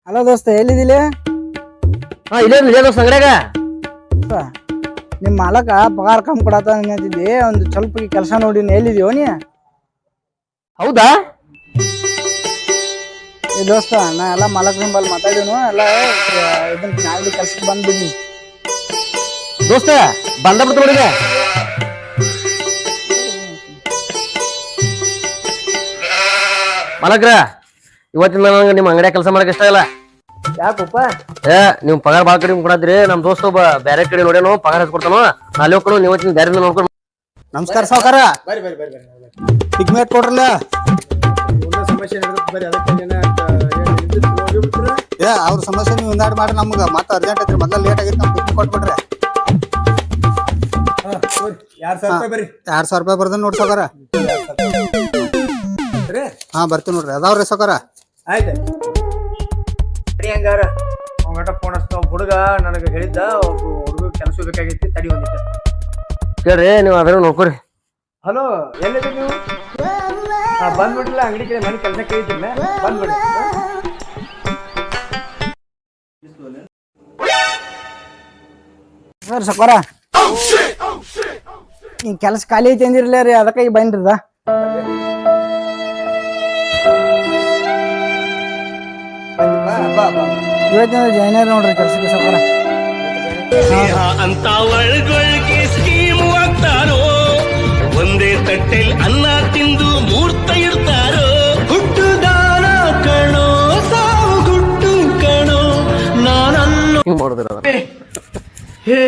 Hello ದೋಸ್ತ ಎಲ್ಲಿದಿಲ್ಲ? ಇಲ್ಲೇ ದೋಸ್ತ ಅಂಗಡ್ಯಾಗ. ನಿಮ್ ಮಾಲಕ ಪಗಾರ ಕಮ್ಮಿ ಕೊಡತ್ತ ಅಂತಿದ್ದಿ, ಒಂದು ಸ್ವಲ್ಪ ಕೆಲಸ ನೋಡಿ ಎಲ್ಲಿದೀವೋ ನೀ? ಹೌದಾ? ಏ ದೋಸ್ತ, ನಾ ಎಲ್ಲ ಮಾಲಕ್ ನಿಂಬಲ್ಲಿ ಮಾತಾಡಿನು, ಎಲ್ಲ ಇದನ್ನ ನಾಳೆ ಕೆಲ್ಸಕ್ಕೆ ಬಂದ್ಬಿಡ್ಲಿ. ದೋಸ್ತ ಬಂದ ಬಿಡ್ತು ನೋಡಿಗೆ. ಮಾಲಕ್ರ, ಇವತ್ತಿನ ನನಗೆ ನಿಮ್ಮ ಅಂಗಡಿಯಾಗ ಕೆಲಸ ಮಾಡಕ್ ಇಷ್ಟ ಇಲ್ಲ. ಯಾಕಪ್ಪ? ನೀವು ಪಗಾರ ಭಾಳ ಕಡಿಮೆ ಕೊಡಾದ್ರಿ. ನಮ್ ದೋಸ್ತ ಒಬ್ಬ ಬೇರೆ ಕಡೆ ನೋಡ್ಯಾನು, ಪಗಾರ ಹಚ್ಕೊಡ್ತಾನು. ಅಲ್ಲಿ ಹೋಗ್ಕೊಂಡು ನೀವು ಬೇರೆ ನೋಡ್ಕೊಂಡು. ನಮಸ್ಕಾರ ಸಾವ್ಕಾರ. ಪಿಗ್ಮೆಟ್ ಕೊಡ್ರಲ್ಲ. ಅವ್ರ ಸಮಸ್ಯೆ ನೀವು ಹಿಂದಾಡಿ ಮಾಡಿ ನಮ್ಗೆ ಮತ್ತೆ ಅರ್ಜೆಂಟ್ ಐತ್ರಿ. ಮೊದಲ ಲೇಟ್ ಆಗಿತ್ತು, ನಮ್ಗೆ ಪಿಗ್ಮೆಟ್ ಕೊಟ್ಬಿಡ್ರಿ. 2,000 ರೂಪಾಯಿ ಬರ್ದ ನೋಡಿ ಸಾವ್ಕಾರ. ಹಾ ಬರ್ತೀವಿ ನೋಡ್ರಿ. ಅದಾವ್ರಿ ಸಾವ್ಕಾರ. ಆಯ್ತು ಹಂಗಾರ ಅವಗಟ ಫೋನ್ ಹಚ್ತಾವ. ಹುಡುಗ ನನಗೆ ಹೇಳಿದ್ದ, ಒಬ್ಬ ಹುಡುಗ ಕೆಲಸ ಬೇಕಾಗೈತಿ, ತಡಿ ಒಂದಿತ್ತ. ಕೇಳ್ರಿ, ನೀವು ಅದ್ರ ನೋಡ್ಕೊರಿ. ಹಲೋ, ಎಲ್ಲಿದೆ ನೀವು? ಬಂದ್ಬಿಡ್ರಲ್ಲ ಅಂಗಡಿ ಕಡೆ. ನನ್ನ ಕೆಲಸ ಕೇಳಿದ್ದಿಲ್ಲ, ಬಂದ್ಬಿಡ್ರಿ. ಸರ್ ಸಕೋರ, ಈ ಕೆಲಸ ಖಾಲಿ ಐತಿ ಅಂದಿರ್ಲ ರೀ, ಅದಕ್ಕೆ ಈಗ ಬಂದ್ರದ. ಇವತ್ತಿನ ಜೈನರ್ ನೋಡ್ರಿ ಕೆಲ್ಸಕ್ಕೆ ಸಕೋರ. ಅಂತ ಒಳಗೊಳಗೆ ಸ್ಕೀಮು ಆಗ್ತಾರೋ, ಒಂದೇ ತಟ್ಟೆಲ್ ಅನ್ನ ತಿಂದು ಮೂರ್ತ ಇಡ್ತಾರೋ. ಹುಟ್ಟುದಾನ ಕಣೋ, ಸಾವು ಗುಟ್ಟು ಕಣೋ, ನಾನನ್ನು ಹಿಂಗ್ ಮಾಡೋದಿರ. ಹೇ